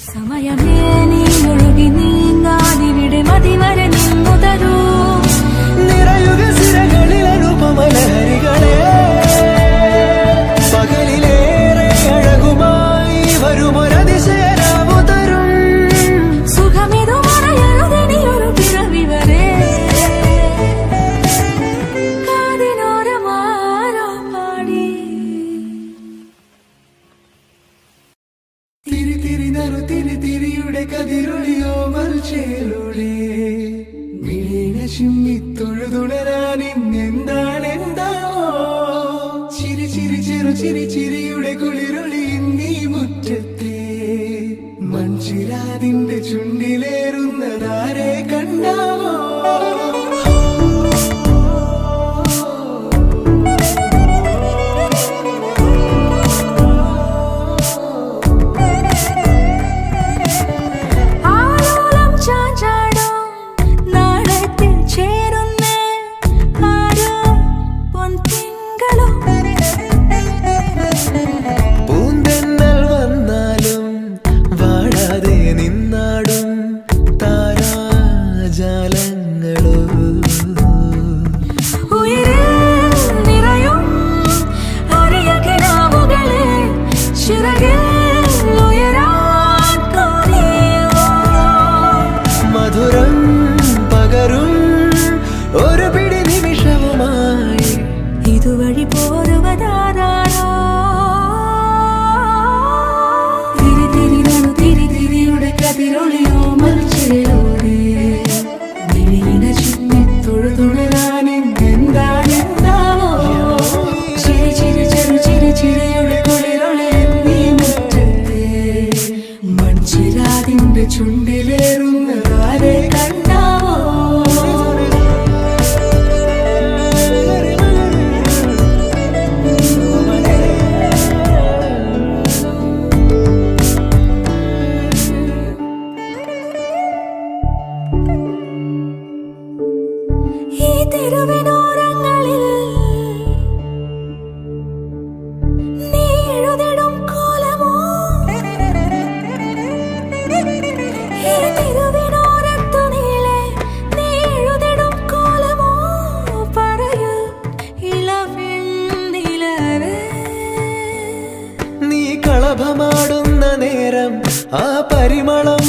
സമയമേ നീ ഒഴുകി നീങ്ങാതിവിടെ മതിവരെ നിന്നു തരൂ നിറയുക സിരകളിൽ അനുപമലഹരികളെ പകലിലേറെ അഴകുമായി വരുമൊരതിശയരാവു തരും സുഖമിതു മറയരുതിനിയൊരു പിറവി വരെ കാതിനോരമാരോ പാടി തിരിയുടെ കതിരൊളിയോ മൽച്ചേലൂടെ മിഴീന ചിമ്മിത്തൊഴുതുണരാൻ ഇന്നെന്താണെന്താവോ ചിരി ചിരി ചെറു ചിരി ചിരിയുടെ കുളിരൊളി നീ മുറ്റത്തെ മൺചിരാതിന്റെ ചുണ്ടിലേറുന്നതാരെ കണ്ടാവോ മധുരം പകരും ഒരു പിടി നിമിഷവുമായി ഇതുവഴി പോരുവതാരോ തിരിയുടെ കതിരൊളിയോ മൽച്ചേലൂടെ മിഴീന ചിമ്മിത്തൊഴുതുണരാൻ ഇന്നെന്താണെന്താവോ ചിരി ചിരി ചെറു ചിരി ചിരിയുടെ കുളിരൊളി നീ മുറ്റത്തെ മൺചിരാതിന്റെ ചുണ്ടിലേറുന്നതാരെ കണ്ടാവോ ഈ തെരുവിനോരങ്ങളിൽ നീ എഴുതിടും കോലമോ ഈ തെരുവിനോരത്തു നീളെ നീ എഴുതിടും കോലമോ പറയൂ ഇളവെണ്ണിലവേ നീ കളഭമാടുന്ന നേരം ആ പരിമളം